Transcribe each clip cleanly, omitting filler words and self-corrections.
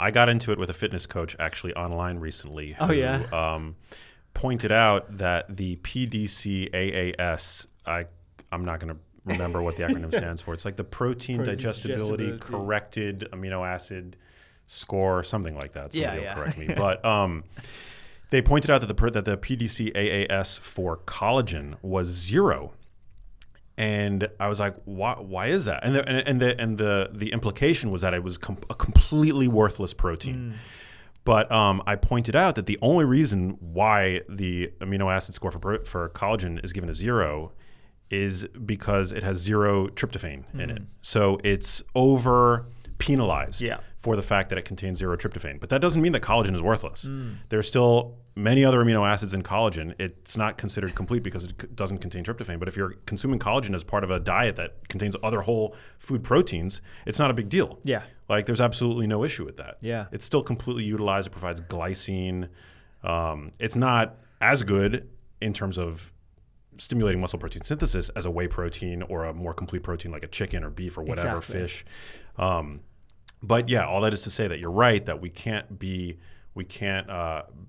I got into it with a fitness coach actually online recently. Who, pointed out that the PDCAS, I'm not going to remember what the acronym stands for. It's like the protein digestibility corrected amino acid score, something like that. Somebody will correct me. But they pointed out that the PDCAS for collagen was 0. And I was like, why is that? And the implication was that it was a completely worthless protein. But I pointed out that the only reason why the amino acid score for collagen is given a 0 is because it has 0 tryptophan in it. So it's over penalized for the fact that it contains 0 tryptophan. But that doesn't mean that collagen is worthless. There's still many other amino acids in collagen. It's not considered complete because it doesn't contain tryptophan. But if you're consuming collagen as part of a diet that contains other whole food proteins, it's not a big deal. Yeah. Like there's absolutely no issue with that. Yeah. It's still completely utilized. It provides glycine. It's not as good in terms of stimulating muscle protein synthesis as a whey protein or a more complete protein like a chicken or beef or whatever, fish. But yeah, all that is to say that you're right that we can't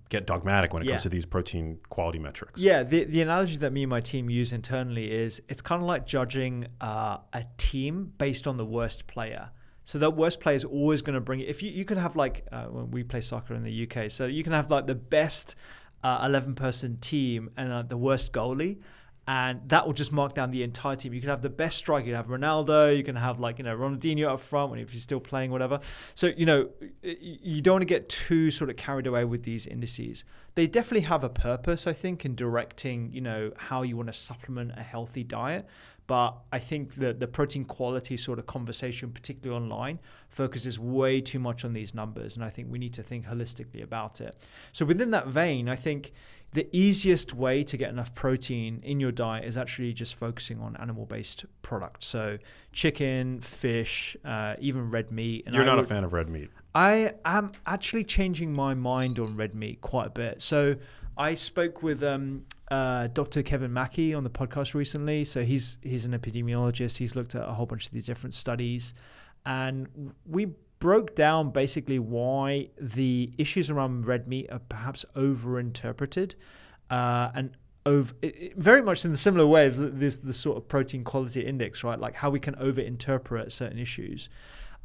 get dogmatic when it comes to these protein quality metrics. Yeah, the analogy that me and my team use internally is it's kind of like judging a team based on the worst player. So the worst player is always going to bring it. If you can have like when we play soccer in the UK, so you can have like the best 11-person team and the worst goalie, and that will just mark down the entire team. You can have the best striker. You can have Ronaldo. You can have Ronaldinho up front if he's still playing, whatever. So you don't want to get too sort of carried away with these indices. They definitely have a purpose, I think, in directing how you want to supplement a healthy diet. But I think that the protein quality sort of conversation, particularly online, focuses way too much on these numbers. And I think we need to think holistically about it. So within that vein, I think the easiest way to get enough protein in your diet is actually just focusing on animal-based products. So chicken, fish, even red meat. And You're not a fan of red meat. I am actually changing my mind on red meat quite a bit. So I spoke with Dr. Kevin Mackey on the podcast recently. So he's an epidemiologist. He's looked at a whole bunch of the different studies. And we broke down basically why the issues around red meat are perhaps overinterpreted very much in the similar way as this sort of protein quality index, right? Like how we can overinterpret certain issues.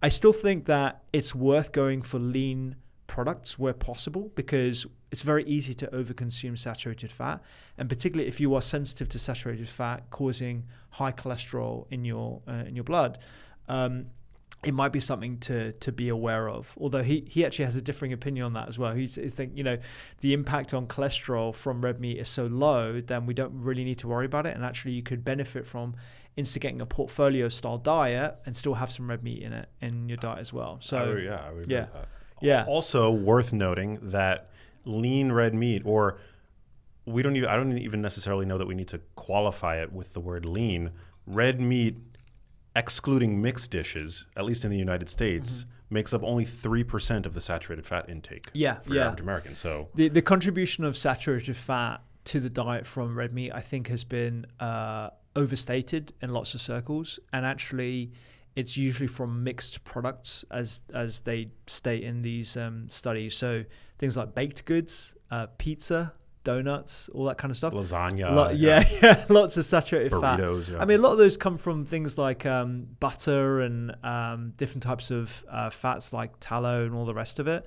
I still think that it's worth going for lean products where possible because it's very easy to overconsume saturated fat, and particularly if you are sensitive to saturated fat causing high cholesterol in your blood, it might be something to be aware of. Although he actually has a differing opinion on that as well. He thinks the impact on cholesterol from red meat is so low, then we don't really need to worry about it, and actually you could benefit from instigating a portfolio style diet and still have some red meat in it in your diet as well. So I would agree with that. Yeah. Also worth noting that lean red meat, or I don't even necessarily know that we need to qualify it with the word lean. Red meat, excluding mixed dishes, at least in the United States, makes up only 3% of the saturated fat intake for the average American. So the contribution of saturated fat to the diet from red meat, I think, has been overstated in lots of circles, and actually it's usually from mixed products as they state in these studies. So things like baked goods, pizza, donuts, all that kind of stuff. Lasagna. Lots of saturated burritos, fat. Yeah. I mean, a lot of those come from things like butter and different types of fats like tallow and all the rest of it.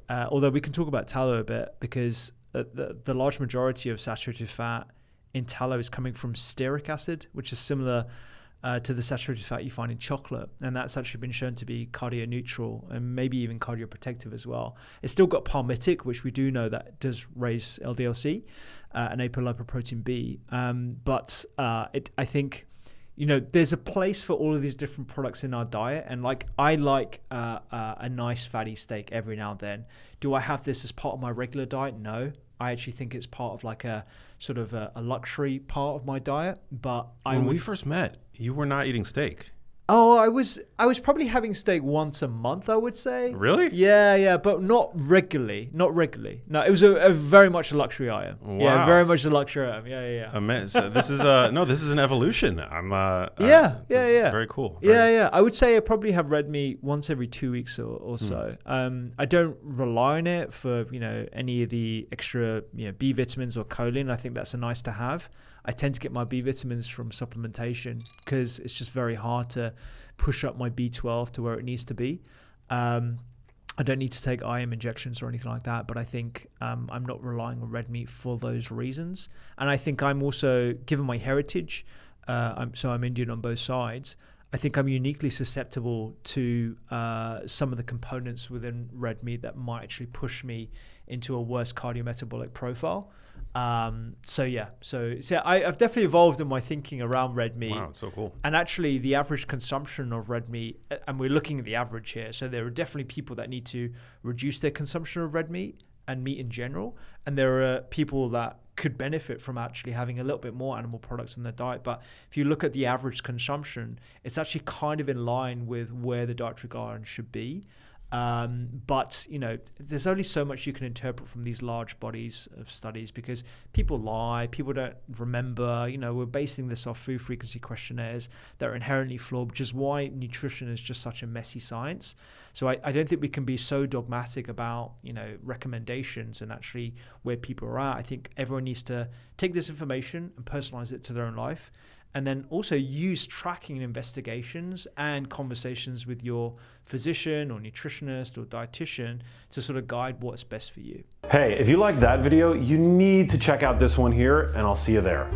Although we can talk about tallow a bit because the large majority of saturated fat in tallow is coming from stearic acid, which is similar to the saturated fat you find in chocolate, and that's actually been shown to be cardio-neutral and maybe even cardioprotective as well. It's still got palmitic, which we do know that does raise LDL-C and apolipoprotein B, but I think there's a place for all of these different products in our diet, and I like a nice fatty steak every now and then. Do I have this as part of my regular diet? No. I actually think it's part of like a sort of a luxury part of my diet. But when we first met, you were not eating steak. Oh, I was probably having steak once a month, I would say. Really? Yeah, but not regularly. No, it was a very much a luxury item. Wow. Yeah, very much a luxury item. Yeah. So this is this is an evolution. I'm Yeah. Very cool. Yeah. I would say I probably have red meat once every 2 weeks or so. I don't rely on it for any of the extra B vitamins or choline. I think that's a nice to have. I tend to get my B vitamins from supplementation because it's just very hard to push up my B12 to where it needs to be. I don't need to take IM injections or anything like that, but I think I'm not relying on red meat for those reasons. And I think I'm also, given my heritage, I'm Indian on both sides, I think I'm uniquely susceptible to some of the components within red meat that might actually push me into a worse cardiometabolic profile. So I've definitely evolved in my thinking around red meat. Wow, it's so cool. And actually the average consumption of red meat, and we're looking at the average here, so there are definitely people that need to reduce their consumption of red meat and meat in general, and there are people that could benefit from actually having a little bit more animal products in their diet. But if you look at the average consumption, it's actually kind of in line with where the dietary guidelines should be. But there's only so much you can interpret from these large bodies of studies because people lie, people don't remember. We're basing this off food frequency questionnaires that are inherently flawed, which is why nutrition is just such a messy science. So I don't think we can be so dogmatic about recommendations and actually where people are at. I think everyone needs to take this information and personalize it to their own life. And then also use tracking and investigations and conversations with your physician or nutritionist or dietitian to sort of guide what's best for you. Hey, if you liked that video, you need to check out this one here, and I'll see you there.